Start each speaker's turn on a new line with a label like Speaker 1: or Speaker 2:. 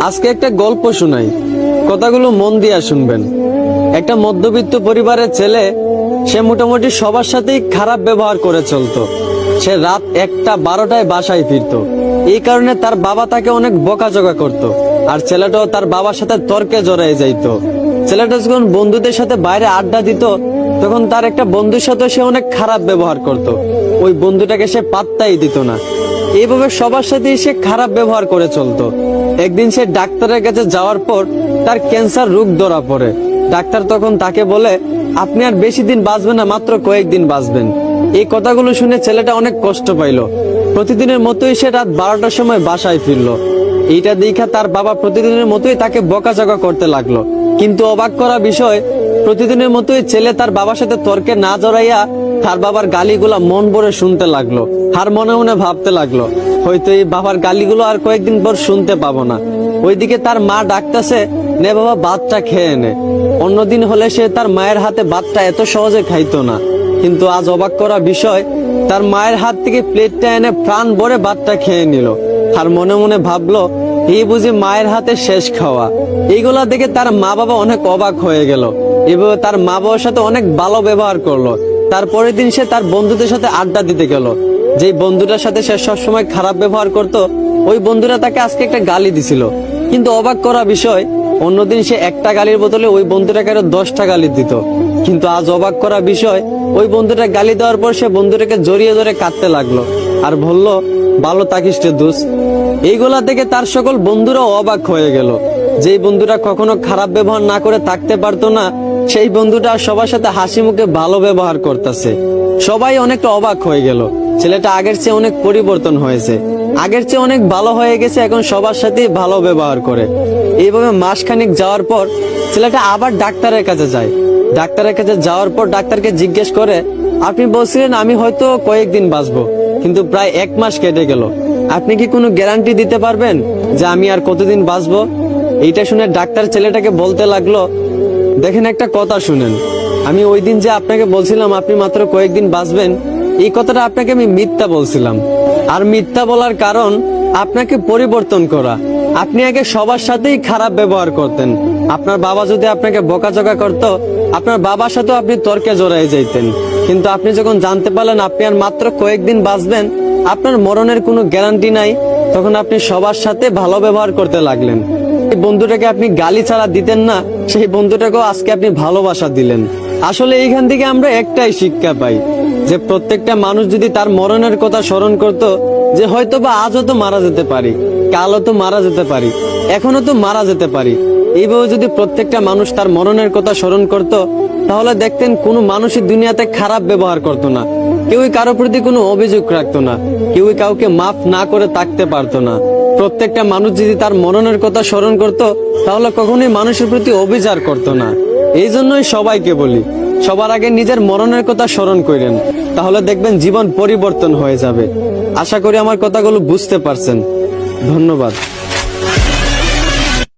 Speaker 1: আজকে একটা গল্প শোনাই, কথাগুলো মন দিয়া শুনবেন। একটা মধ্যবিত্ত পরিবারের ছেলে, সে মোটামুটি সবার সাথেই খারাপ ব্যবহার করে চলতো। সে রাত 1টা 12টায় বাসায় ফিরতো। এই কারণে তার বাবা তাকে অনেক বকাঝকা করত। আর ছেলেটাও তার বাবার সাথে তর্কে জড়ায় যাইতো। ছেলেটা যখন বন্ধুদের সাথে বাইরে আড্ডা দিত, তখন তার একটা বন্ধুর সাথে সে অনেক খারাপ ব্যবহার করত। ওই বন্ধুটাকে সে পাত্তাই দিত না। এইভাবে সবার সাথে সে খারাপ ব্যবহার করে চলতো। একদিন সে ডাক্তারের কাছে যাওয়ার পর তার ক্যান্সার রোগ ধরা পড়ে। ডাক্তার তখন তাকে বলে, আপনি আর বেশি দিন বাঁচবেন না, মাত্র কয়েকদিন বাঁচবেন। এই কথাগুলো শুনে ছেলেটা অনেক কষ্ট পাইল। প্রতিদিনের মতোই সে রাত 12টার সময় বাসায় ফিরলো। এইটা দেখা তার বাবা প্রতিদিনের মতোই তাকে বকাঝকা করতে লাগলো। কিন্তু অবাক করা বিষয়, প্রতিদিনের মতোই ছেলে তার বাবার সাথে তর্কে না জড়াইয়া তার বাবার গালিগুলা মন ভরে শুনতে লাগলো। আর মনে মনে ভাবতে লাগলো, হয়তো এই বাবার গালিগুলো আর কয়েকদিন পর শুনতে পাবো না। ওইদিকে তার মা ডাকতেছে, নে বাবা ভাতটা খেয়ে নে। অন্যদিন হলে সে তার মায়ের হাতে ভাতটা এত সহজে খাইতো না। কিন্তু আজ অবাক করা বিষয়, তার মায়ের হাত থেকে প্লেটটা এনে প্রাণ ভরে ভাতটা খেয়ে নিল। আর মনে মনে ভাবলো, এই বুঝি মায়ের হাতে শেষ খাওয়া। এইগুলা দেখে তার মা বাবা অনেক অবাক হয়ে গেল। এভাবে তার মা বাবার সাথে অনেক ভালো ব্যবহার করলো। তারপরের দিন সে তার বন্ধুদের সাথে আড্ডা দিতে গেল। যেই বন্ধুটার সাথে সে সবসময় খারাপ ব্যবহার করত, ওই বন্ধুরা তাকে আজকে একটা গালি দিছিল। কিন্তু অবাক করা বিষয়, অন্যদিন সে একটা গালির বদলে ওই বন্ধুটাকে আরো 10টা গালি দিত। কিন্তু আজ অবাক করা বিষয়, ওই বন্ধুটা গালি দেওয়ার পর সে বন্ধুটাকে জড়িয়ে ধরে কাঁদতে লাগলো আর বলল, ভালো থাকিস রে দোস্ত। এইগুলা থেকে তার সকল বন্ধুরাও অবাক হয়ে গেল। যেই বন্ধুরা কখনো খারাপ ব্যবহার না করে থাকতে পারতো না, সেই বন্ধুটা সবার সাথে হাসি মুখে ভালো ব্যবহার করতেছে। সবাই অনেকটা অবাক হয়ে গেল। ছেলেটা আগের চেয়ে অনেক পরিবর্তন হয়েছে, আগের চেয়ে অনেক ভালো হয়ে গেছে। এখন সবার সাথেই ভালো ব্যবহার করে। এইভাবে মাসখানিক যাওয়ার পর ছেলেটা আবার ডাক্তারের কাছে যায়। ডাক্তারের কাছে যাওয়ার পর ডাক্তারকে জিজ্ঞেস করে, আপনি বলছিলেন আমি হয়তো কয়েকদিন বাঁচবো, কিন্তু প্রায় 1 মাস কেটে গেল। আপনি কি কোনো গ্যারান্টি দিতে পারবেন যে আমি আর কতদিন বাঁচবো? এইটা শুনে ডাক্তার ছেলেটাকে বলতে লাগলো, দেখেন একটা কথা শুনেন, আমি ওই দিন যে আপনাকে বলছিলাম আপনি মাত্র কয়েকদিন বাঁচবেন, এই কথাটা আপনাকে আমি মিথ্যা বলছিলাম। আর মিথ্যা বলার কারণ আপনাকে পরিবর্তন করা। আপনি আগে সবার সাথেই খারাপ ব্যবহার করতেন। আপনার বাবা যদি আপনাকে বকাঝকা করত, আপনার বাবার সাথেও আপনি তর্কে জড়াই যাইতেন। কিন্তু আপনি যখন জানতে পারলেন আপনি আর মাত্র কয়েকদিন বাঁচবেন, আপনার মরণের কোনো গ্যারান্টি নাই, তখন আপনি সবার সাথে ভালো ব্যবহার করতে লাগলেন। এই বন্ধুটাকে আপনি গালি ছাড়া দিতেন না, সেই বন্ধুটাকেও আজকে আপনি ভালোবাসা দিলেন। আসলে এইখান থেকে আমরা একটাই শিক্ষা পাই, যে প্রত্যেকটা মানুষ যদি তার মরণের কথা স্মরণ করত, যে হয়তো বা আজও তো মারা যেতে পারি, কালও তো মারা যেতে পারি, এখনো তো মারা যেতে পারি, এইভাবে যদি প্রত্যেকটা মানুষ তার মরণের কথা স্মরণ করত, তাহলে দেখতেন কোনো মানুষই দুনিয়াতে খারাপ ব্যবহার করত না, কেউই কারো প্রতি কোনো অভিযোগ রাখতো না, কেউই কাউকে মাফ না করে থাকতে পারতো না। প্রত্যেকটা মানুষ যদি তার মরণের কথা স্মরণ করত, তাহলে কখনোই মানুষের প্রতি অবিচার করতো না। এই জন্যই সবাইকে বলি, সবার আগে নিজের মরণের কথা স্মরণ করেন, তাহলে দেখবেন জীবন পরিবর্তন হয়ে যাবে। আশা করি আমার কথাগুলো বুঝতে পারছেন। ধন্যবাদ।